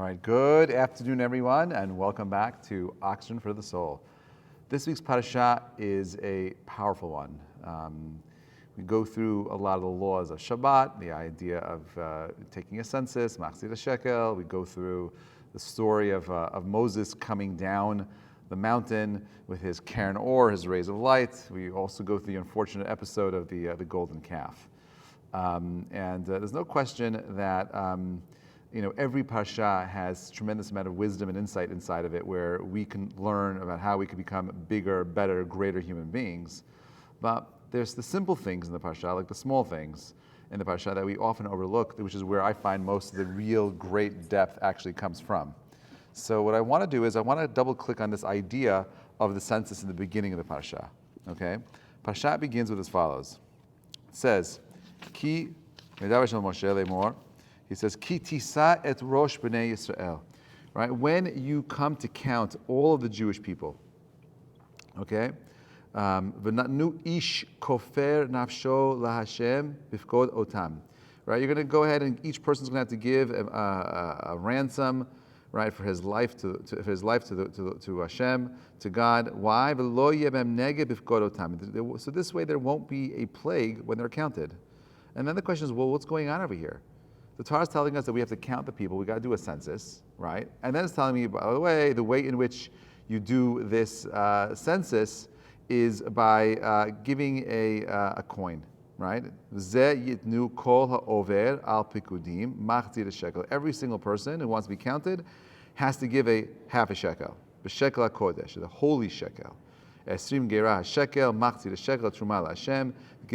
right, good afternoon, everyone, and welcome back to Oxygen for the Soul. This week's parasha is a powerful one. We go through a lot of the laws of Shabbat, the idea of taking a census, machzir a shekel. We go through the story of Moses coming down the mountain with his Karen Or, his rays of light. We also go through the unfortunate episode of the golden calf. There's no question that every parsha has tremendous amount of wisdom and insight inside of it, where we can learn about how we can become bigger, better, greater human beings. But there's the simple things in the parsha, like the small things in the parsha that we often overlook, which is where I find most of the real great depth actually comes from. So what I want to do is I want to double click on this idea of the census in the beginning of the parsha. Okay, parsha begins with as follows. It says, Ki Moshe lemor. He says, Ki Tissa et rosh b'nei Yisrael. Right? When you come to count all of the Jewish people, okay? V'natnu ish kofer nafsho laHashem bifkod otam. Right? You're going to go ahead and each person's going to have to give a ransom, right, for his life to Hashem, to God. Why? V'lo yebem neged bifkod otam. So this way there won't be a plague when they're counted. And then the question is, well, what's going on over here? The Torah is telling us that we have to count the people. We got to do a census, right? And then it's telling me, by the way in which you do this census is by giving a coin, right? Ze yitnu kol ha'over al pikudim machzir shekel. Every single person who wants to be counted has to give a half a shekel, b'shekel hakodesh, the holy shekel. Esrim gerah shekel machzir shekel truma Hashem. It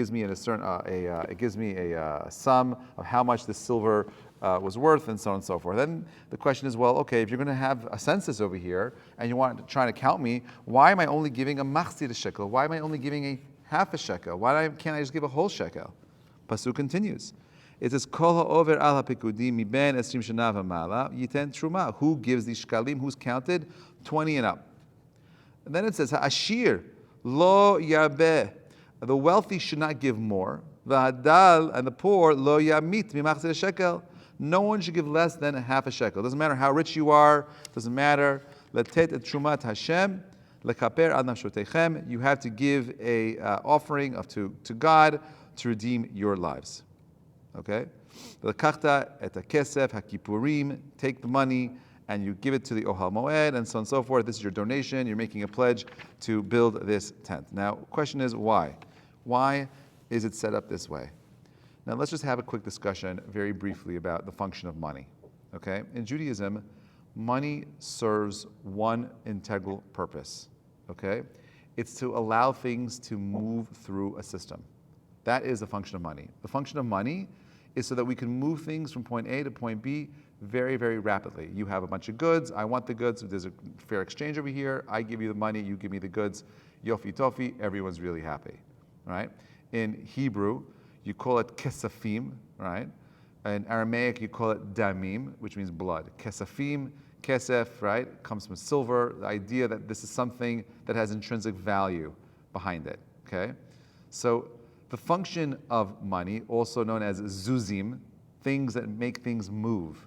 gives me a sum of how much the silver was worth, and so on and so forth. Then the question is, well, okay, if you're going to have a census over here and you want to try to count me, why am I only giving a machzir shekel? Why am I only giving a half a shekel? Why can't I just give a whole shekel? Pasuk continues. It says, Kol ha'over al ha'pikudim miben esrim shana v'mala yiten truma. Who gives these shkalim? Who's counted? 20 and up. And then it says, Ha'ashir lo yarbeh. The wealthy should not give more. V'hadal, and the poor, lo yamit mimachzir shekel. No one should give less than a half a shekel. Doesn't matter how rich you are. Doesn't matter. Letet et trumat Hashem lekaper al nafshotechem. You have to give a offering to God to redeem your lives. Okay. Lekachta et hakesef hakipurim. Take the money and you give it to the Ohel Moed, and so on and so forth. This is your donation. You're making a pledge to build this tent. Now, the question is why? Why is it set up this way? Now, let's just have a quick discussion very briefly about the function of money. Okay? In Judaism, money serves one integral purpose. Okay? It's to allow things to move through a system. That is the function of money. The function of money is so that we can move things from point A to point B very, very rapidly. You have a bunch of goods. I want the goods. There's a fair exchange over here. I give you the money. You give me the goods. Yofi tofi. Everyone's really happy, right? In Hebrew, you call it kesafim, right? In Aramaic, you call it damim, which means blood. Kesafim, kesef, right? Comes from silver. The idea that this is something that has intrinsic value behind it, okay? So the function of money, also known as zuzim, things that make things move.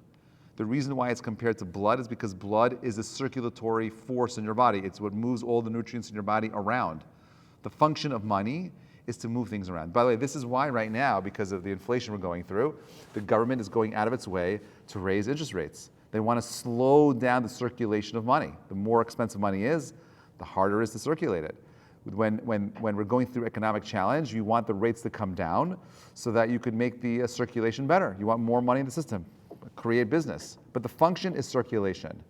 The reason why it's compared to blood is because blood is a circulatory force in your body. It's what moves all the nutrients in your body around. The function of money is to move things around. By the way, this is why right now, because of the inflation we're going through, the government is going out of its way to raise interest rates. They want to slow down the circulation of money. The more expensive money is, the harder it is to circulate it. When we're going through economic challenge, you want the rates to come down so that you could make the circulation better. You want more money in the system. Create business. But the function is circulation.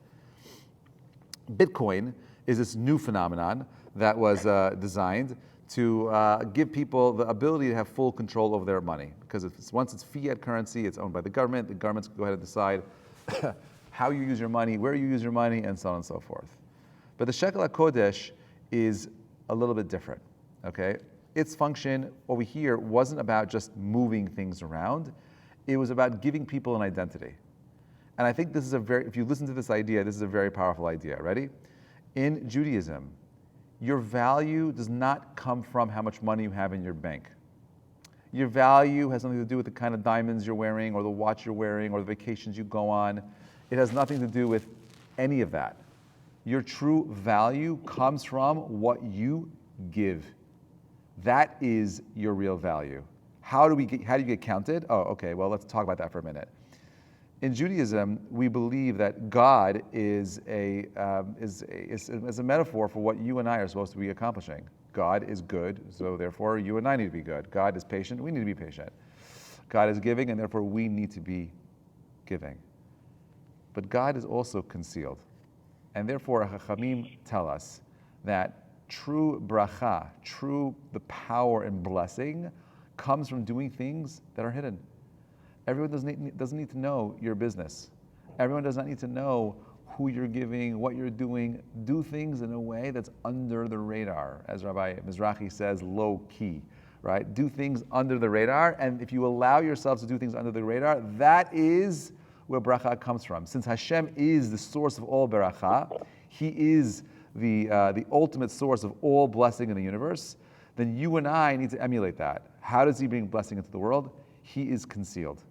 Bitcoin is this new phenomenon that was designed to give people the ability to have full control over their money. Because once it's fiat currency, it's owned by the government can go ahead and decide how you use your money, where you use your money, and so on and so forth. But the shekel HaKodesh is a little bit different, okay? Its function over here wasn't about just moving things around. It was about giving people an identity. And I think this is if you listen to this idea, this is a very powerful idea. Ready? In Judaism, your value does not come from how much money you have in your bank. Your value has something to do with the kind of diamonds you're wearing, or the watch you're wearing, or the vacations you go on. It has nothing to do with any of that. Your true value comes from what you give. That is your real value. How do you get counted? Oh, okay, well, let's talk about that for a minute. In Judaism, we believe that God is a metaphor for what you and I are supposed to be accomplishing. God is good, so therefore you and I need to be good. God is patient, we need to be patient. God is giving, and therefore we need to be giving. But God is also concealed. And therefore, Chachamim tell us that true bracha, the power and blessing, comes from doing things that are hidden. Everyone doesn't need to know your business. Everyone does not need to know who you're giving, what you're doing. Do things in a way that's under the radar. As Rabbi Mizrahi says, low key, right? Do things under the radar, and if you allow yourselves to do things under the radar, that is where bracha comes from. Since Hashem is the source of all bracha, He is the ultimate source of all blessing in the universe, then you and I need to emulate that. How does He bring blessing into the world? He is concealed.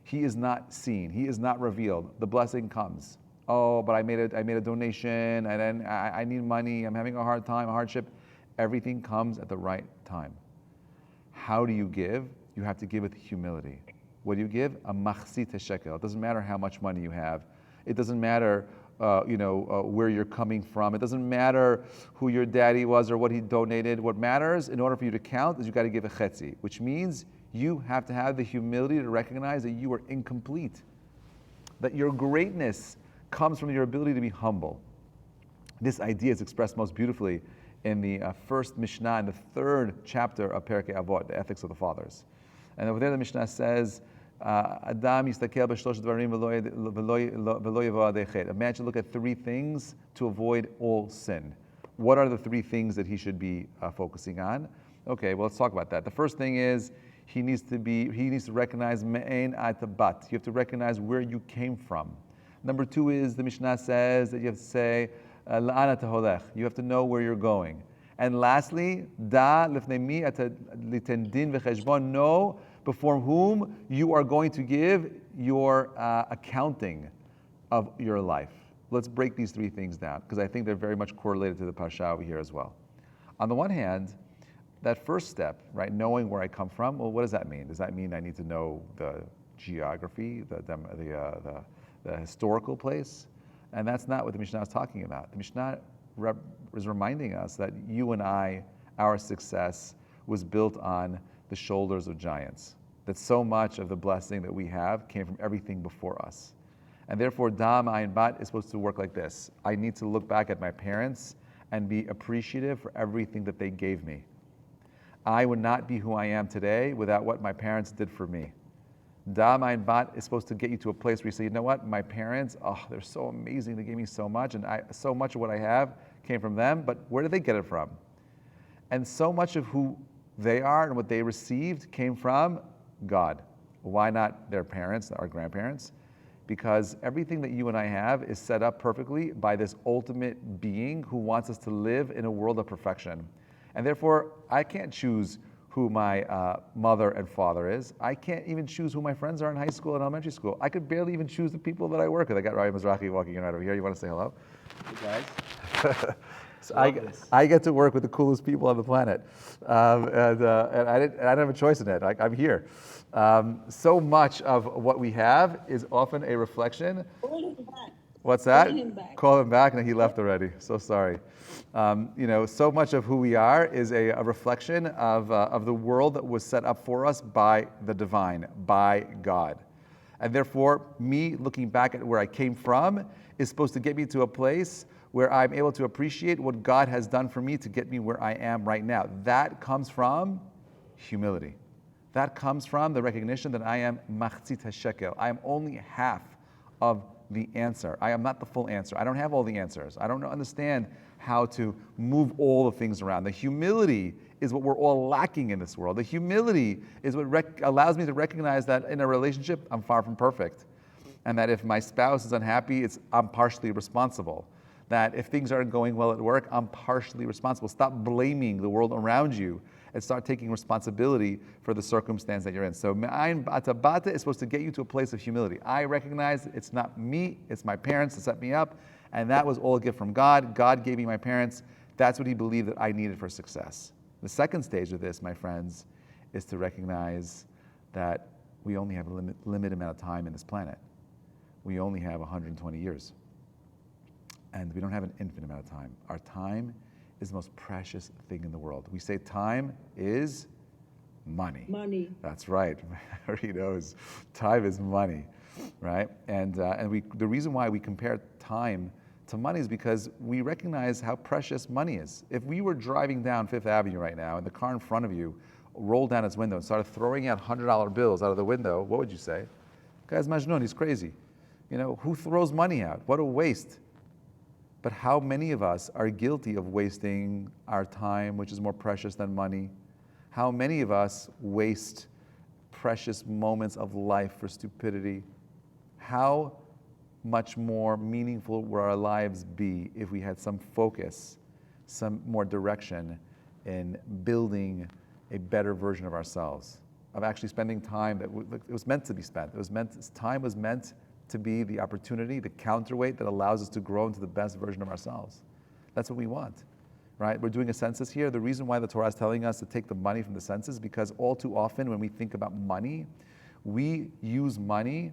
He is not seen. He is not revealed. The blessing comes. Oh, but I made a donation, and then I need money. I'm having a hard time, a hardship. Everything comes at the right time. How do you give? You have to give with humility. What do you give? A machzit shekel. It doesn't matter how much money you have. It doesn't matter, where you're coming from. It doesn't matter who your daddy was or what he donated. What matters, in order for you to count, is you got to give a chetzi, which means you have to have the humility to recognize that you are incomplete, that your greatness comes from your ability to be humble. This idea is expressed most beautifully in the first Mishnah, in the third chapter of Perashat Ki Tissa, the Ethics of the Fathers. And over there the Mishnah says, Adam yistakel b'shlosh dvarim v'lo yavo adei chet. A man should look at three things to avoid all sin. What are the three things that he should be focusing on? Okay, well, let's talk about that. The first thing is he needs to recognize me'ein atabat. You have to recognize where you came from. Number two is, the Mishnah says that you have to say la'ana taholech. You have to know where you're going. And lastly, da lifnei mi liten din v'cheshbon. Know before whom you are going to give your accounting of your life. Let's break these three things down, because I think they're very much correlated to the parsha over here as well. On the one hand, that first step, right, knowing where I come from, well, what does that mean? Does that mean I need to know the geography, the historical place? And that's not what the Mishnah is talking about. The Mishnah is reminding us that you and I, our success was built on the shoulders of giants. That so much of the blessing that we have came from everything before us. And therefore, da ma'ayin bat is supposed to work like this. I need to look back at my parents and be appreciative for everything that they gave me. I would not be who I am today without what my parents did for me. Da ma'ayin bat is supposed to get you to a place where you say, you know what, my parents, they're so amazing, they gave me so much, and so much of what I have came from them, but where did they get it from? And so much of who they are and what they received came from God. Why not their parents, our grandparents? Because everything that you and I have is set up perfectly by this ultimate being who wants us to live in a world of perfection. And therefore, I can't choose who my mother and father is. I can't even choose who my friends are in high school and elementary school. I could barely even choose the people that I work with. I got Rabbi Mizrahi walking in right over here. You want to say hello? Hey guys. So I get to work with the coolest people on the planet, and I didn't have a choice in it. I'm here. So much of what we have is often a reflection. Call him back. What's that? Call him back. Call him back, and he left already. So sorry. So much of who we are is a reflection of the world that was set up for us by the divine, by God. And therefore, me looking back at where I came from is supposed to get me to a place where I'm able to appreciate what God has done for me to get me where I am right now. That comes from humility. That comes from the recognition that I am machzit hashekel. I am only half of the answer. I am not the full answer. I don't have all the answers. I don't understand how to move all the things around. The humility is what we're all lacking in this world. The humility is what allows me to recognize that in a relationship, I'm far from perfect. And that if my spouse is unhappy, I'm partially responsible. That if things aren't going well at work, I'm partially responsible. Stop blaming the world around you and start taking responsibility for the circumstance that you're in. So Me'ayin Bata Bata is supposed to get you to a place of humility. I recognize it's not me, it's my parents that set me up, and that was all a gift from God. God gave me my parents. That's what he believed that I needed for success. The second stage of this, my friends, is to recognize that we only have a limited amount of time in this planet. We only have 120 years. And we don't have an infinite amount of time. Our time is the most precious thing in the world. We say time is money. Money. That's right. He knows. Time is money, right? And the reason why we compare time to money is because we recognize how precious money is. If we were driving down Fifth Avenue right now and the car in front of you rolled down its window and started throwing out $100 bills out of the window, what would you say? Guy's Majnun, he's crazy. You know, who throws money out? What a waste. But how many of us are guilty of wasting our time, which is more precious than money? How many of us waste precious moments of life for stupidity? How much more meaningful would our lives be if we had some focus, some more direction in building a better version of ourselves, of actually spending time that it was meant to be spent. Time was meant to be the opportunity, the counterweight that allows us to grow into the best version of ourselves. That's what we want, right? We're doing a census here. The reason why the Torah is telling us to take the money from the census is because all too often when we think about money, we use money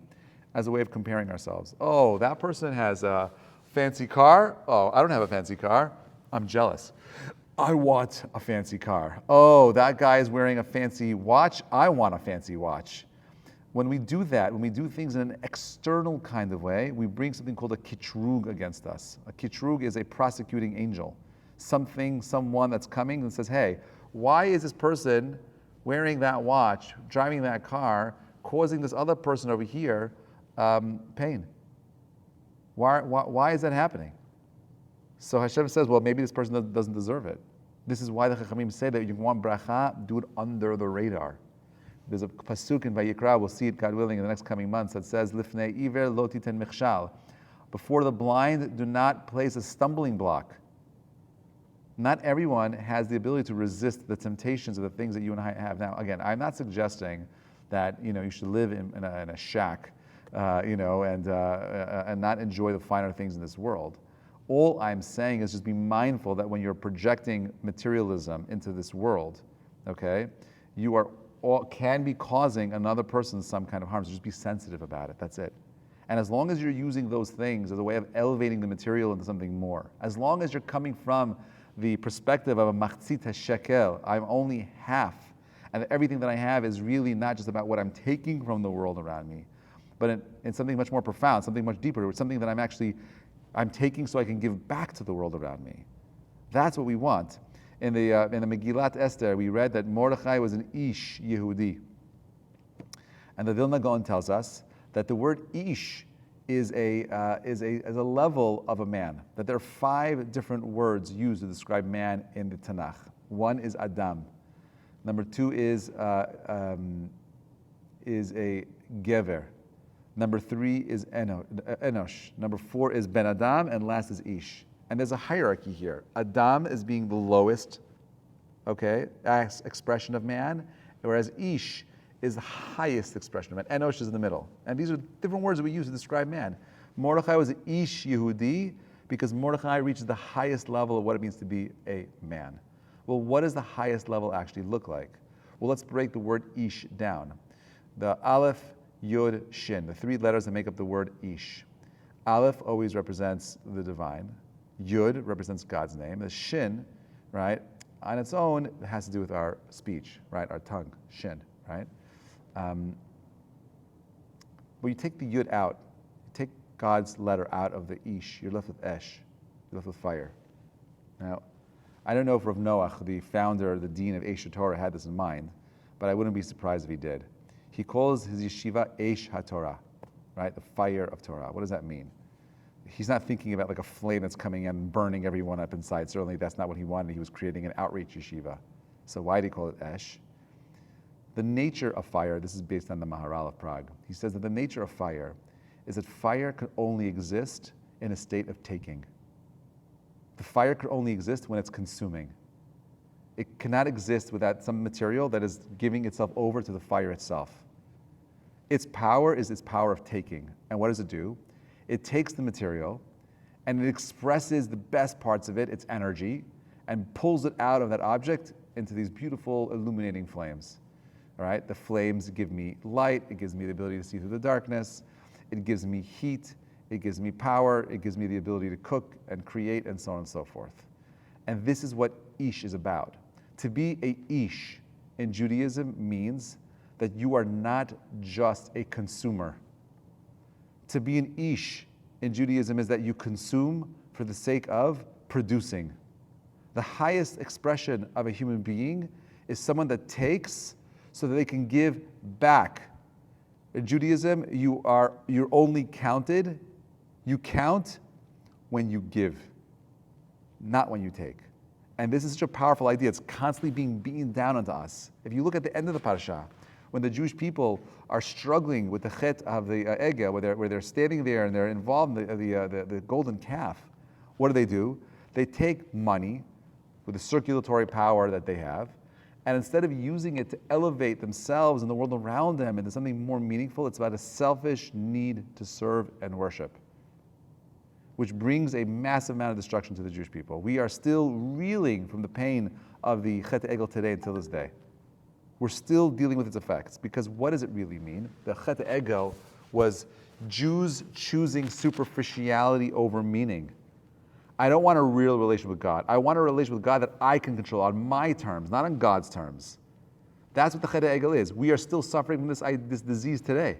as a way of comparing ourselves. Oh, that person has a fancy car. Oh, I don't have a fancy car. I'm jealous. I want a fancy car. Oh, that guy is wearing a fancy watch. I want a fancy watch. When we do that, when we do things in an external kind of way, we bring something called a kitrug against us. A kitrug is a prosecuting angel. Someone that's coming and says, hey, why is this person wearing that watch, driving that car, causing this other person over here pain? Why is that happening? So Hashem says, well, maybe this person doesn't deserve it. This is why the Chachamim say that you want bracha, do it under the radar. There's a pasuk in Vayikra, we'll see it, God willing, in the next coming months, that says, Lifnei iver lo titen michshal. Before the blind, do not place a stumbling block. Not everyone has the ability to resist the temptations of the things that you and I have. Now, again, I'm not suggesting that you should live in a shack, and not enjoy the finer things in this world. All I'm saying is just be mindful that when you're projecting materialism into this world, okay, you can be causing another person some kind of harm. So just be sensitive about it. That's it. And as long as you're using those things as a way of elevating the material into something more, as long as you're coming from the perspective of a machzit shekel, I'm only half, and everything that I have is really not just about what I'm taking from the world around me, but in something much more profound, something much deeper, something that I'm taking so I can give back to the world around me. That's what we want. In the Megillat Esther, we read that Mordechai was an Ish Yehudi. And the Vilna Gaon tells us that the word Ish is a level of a man, that there are 5 different words used to describe man in the Tanakh. One is Adam. Number 2 is a Gever. Number 3 is Enosh. Number 4 is Ben Adam, and last is Ish. And there's a hierarchy here. Adam is being the lowest, okay, expression of man, whereas Ish is the highest expression of man. Enosh is in the middle. And these are different words that we use to describe man. Mordechai was an Ish Yehudi because Mordechai reaches the highest level of what it means to be a man. Well, what does the highest level actually look like? Well, let's break the word Ish down. The Aleph, Yod, Shin, the 3 letters that make up the word Ish. Aleph always represents the divine. Yud represents God's name. The Shin, right, on its own, it has to do with our speech, right, our tongue, Shin, right? But you take the Yud out, you take God's letter out of the Ish, you're left with Esh, you're left with fire. Now, I don't know if Rav Noach, the founder, the dean of Eish HaTorah, had this in mind, but I wouldn't be surprised if he did. He calls his yeshiva Eish HaTorah, right, the fire of Torah. What does that mean? He's not thinking about like a flame that's coming in and burning everyone up inside. Certainly that's not what he wanted. He was creating an outreach yeshiva. So why did he call it Esh? The nature of fire, this is based on the Maharal of Prague. He says that the nature of fire is that fire could only exist in a state of taking. The fire could only exist when it's consuming. It cannot exist without some material that is giving itself over to the fire itself. Its power is its power of taking. And what does it do? It takes the material and it expresses the best parts of it, its energy, and pulls it out of that object into these beautiful illuminating flames. All right? The flames give me light, it gives me the ability to see through the darkness, it gives me heat, it gives me power, it gives me the ability to cook and create, and so on and so forth. And this is what Ish is about. To be a Ish in Judaism means that you are not just a consumer. To be an Ish in Judaism is that you consume for the sake of producing. The highest expression of a human being is someone that takes so that they can give back. In Judaism, you're only counted. You count when you give, not when you take. And this is such a powerful idea. It's constantly being beaten down onto us. If you look at the end of the parasha, when the Jewish people are struggling with the chet of the egel, where they're standing there and they're involved in the golden calf, what do? They take money with the circulatory power that they have, and instead of using it to elevate themselves and the world around them into something more meaningful, it's about a selfish need to serve and worship, which brings a massive amount of destruction to the Jewish people. We are still reeling from the pain of the Chet Egel today until this day. We're still dealing with its effects, because what does it really mean? The Chet Egel was Jews choosing superficiality over meaning. I don't want a real relation with God. I want a relation with God that I can control on my terms, not on God's terms. That's what the Chet Egel is. We are still suffering from this disease today.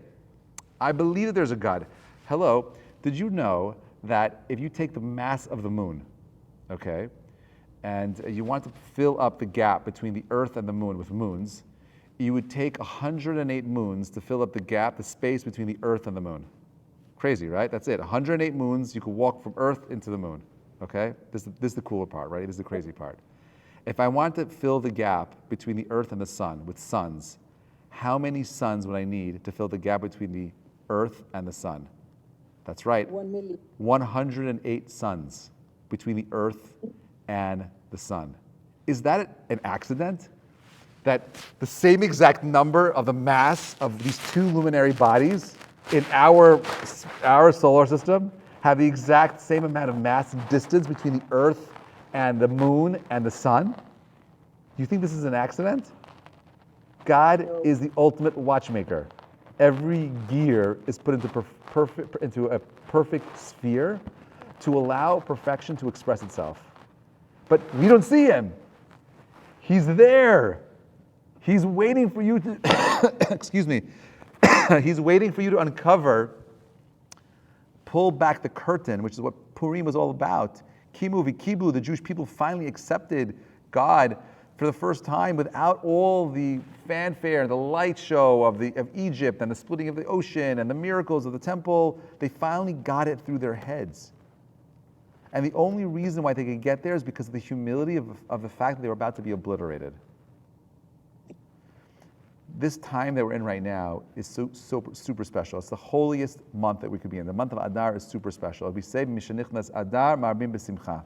I believe that there's a God. Hello, did you know that if you take the mass of the moon, okay, and you want to fill up the gap between the Earth and the moon with moons, you would take 108 moons to fill up the gap, the space between the Earth and the moon. Crazy, right? That's it. 108 moons, you could walk from Earth into the moon, okay? This is the cooler part, right? This is the crazy part. If I want to fill the gap between the Earth and the sun with suns, how many suns would I need to fill the gap between the Earth and the sun? That's right. 1 million. 108 suns between the Earth and the sun. Is that an accident? That the same exact number of the mass of these two luminary bodies in our solar system have the exact same amount of mass and distance between the Earth and the moon and the sun? You think this is an accident? God is the ultimate watchmaker. Every gear is put into a perfect sphere to allow perfection to express itself. But we don't see him. He's there. He's waiting for you to, excuse me, he's waiting for you to uncover, pull back the curtain, which is what Purim was all about. Kimu v'kibu, the Jewish people finally accepted God for the first time without all the fanfare, the light show of Egypt and the splitting of the ocean and the miracles of the temple. They finally got it through their heads. And the only reason why they could get there is because of the humility of the fact that they were about to be obliterated. This time that we're in right now is so super special. It's the holiest month that we could be in. The month of Adar is super special. We say, Mishanichnas Adar marbim b'simcha.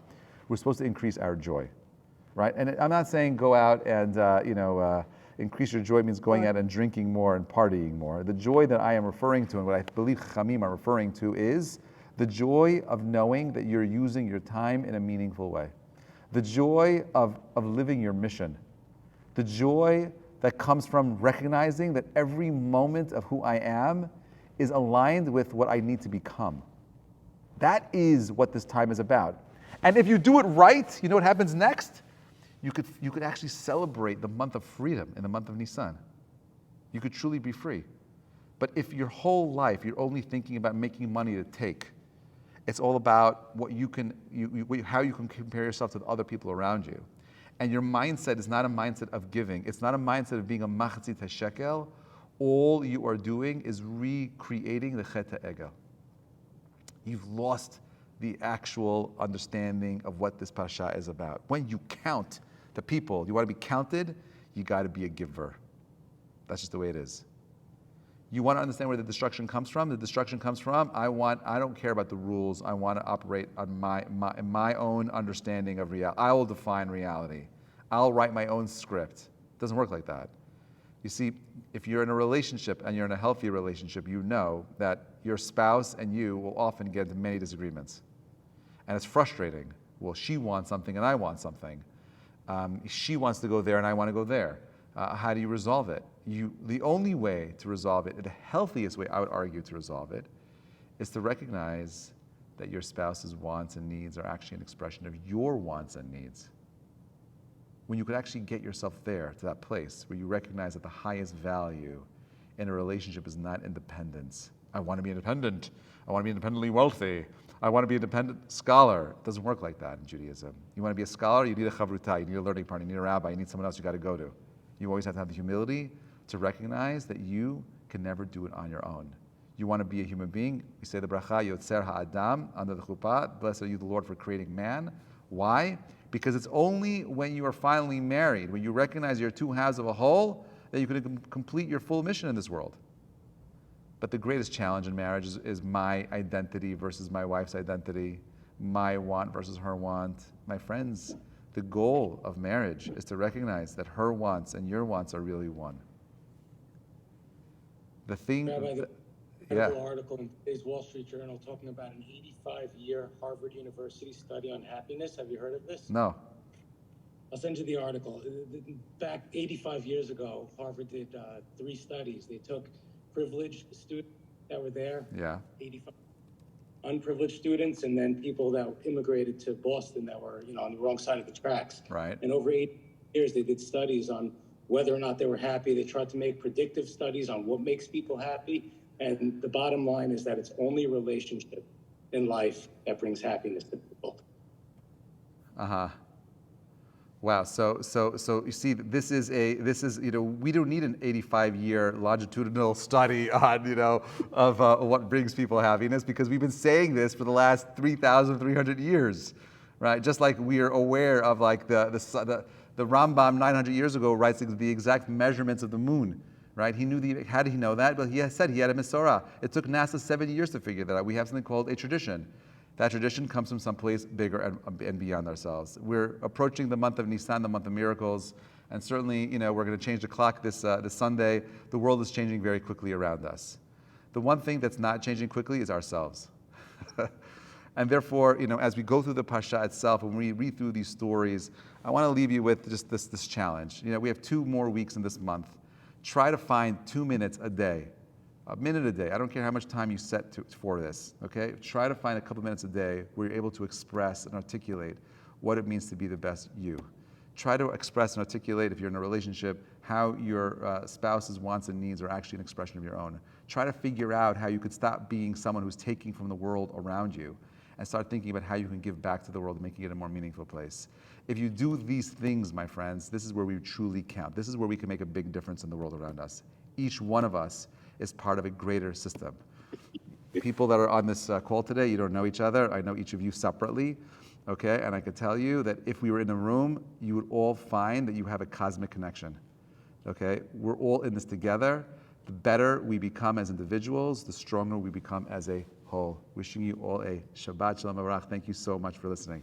We're supposed to increase our joy, right? And I'm not saying go out and increase your joy means going out and drinking more and partying more. The joy that I am referring to, and what I believe Chachamim are referring to, is the joy of knowing that you're using your time in a meaningful way. The joy of living your mission. The joy that comes from recognizing that every moment of who I am is aligned with what I need to become. That is what this time is about. And if you do it right, you know what happens next? You could actually celebrate the month of freedom in the month of Nisan. You could truly be free. But if your whole life you're only thinking about making money to take, it's all about what how you can compare yourself to the other people around you. And your mindset is not a mindset of giving. It's not a mindset of being a machatzit hashekel. All you are doing is recreating the chet ha'egel. You've lost the actual understanding of what this parasha is about. When you count the people, you want to be counted, you got to be a giver. That's just the way it is. You want to understand where the destruction comes from? The destruction comes from, I don't care about the rules. I want to operate on my own understanding of reality. I will define reality. I'll write my own script. It doesn't work like that. You see, if you're in a relationship and you're in a healthy relationship, you know that your spouse and you will often get into many disagreements. And it's frustrating. Well, she wants something and I want something. She wants to go there and I want to go there. How do you resolve it? The only way to resolve it, the healthiest way I would argue to resolve it, is to recognize that your spouse's wants and needs are actually an expression of your wants and needs. When you could actually get yourself there, to that place where you recognize that the highest value in a relationship is not independence. I want to be independent. I want to be independently wealthy. I want to be an independent scholar. It doesn't work like that in Judaism. You want to be a scholar, you need a chavruta, you need a learning partner, you need a rabbi, you need someone else you got to go to. You always have to have the humility to recognize that you can never do it on your own. You want to be a human being, you say the bracha, Yotzer ha'adam, under the chuppah, blessed are you, the Lord, for creating man. Why? Because it's only when you are finally married, when you recognize you're two halves of a whole, that you can complete your full mission in this world. But the greatest challenge in marriage is my identity versus my wife's identity, my want versus her want. My friends, the goal of marriage is to recognize that her wants and your wants are really one. The thing... Rabbi, incredible article in today's Wall Street Journal talking about an 85-year Harvard University study on happiness. Have you heard of this? No. I'll send you the article. Back 85 years ago, Harvard did 3 studies. They took privileged students that were there, 85 unprivileged students, and then people that immigrated to Boston that were, on the wrong side of the tracks. Right. And over 8 years, they did studies on whether or not they were happy. They tried to make predictive studies on what makes people happy. And the bottom line is that it's only a relationship in life that brings happiness to people. Wow. So you see, this is we don't need an 85-year longitudinal study on of what brings people happiness, because we've been saying this for the last 3,300 years, right? Just like we are aware of like the Rambam 900 years ago writes the exact measurements of the moon. Right? He knew how did he know that? But he said he had a Mesorah. It took NASA 7 years to figure that out. We have something called a tradition. That tradition comes from someplace bigger and beyond ourselves. We're approaching the month of Nisan, the month of miracles, and certainly, we're going to change the clock this Sunday. The world is changing very quickly around us. The one thing that's not changing quickly is ourselves. And therefore, as we go through the Pasha itself, when we read through these stories, I want to leave you with just this challenge. We have 2 more weeks in this month. Try to find 2 minutes a day, a minute a day. I don't care how much time you set for this, okay? Try to find a couple minutes a day where you're able to express and articulate what it means to be the best you. Try to express and articulate, if you're in a relationship, how your spouse's wants and needs are actually an expression of your own. Try to figure out how you could stop being someone who's taking from the world around you and start thinking about how you can give back to the world, making it a more meaningful place. If you do these things, my friends, this is where we truly count. This is where we can make a big difference in the world around us. Each one of us is part of a greater system. People that are on this call today, you don't know each other. I know each of you separately, okay? And I could tell you that if we were in a room, you would all find that you have a cosmic connection, okay? We're all in this together. The better we become as individuals, the stronger we become as a whole. Wishing you all a Shabbat Shalom Avarach. Thank you so much for listening.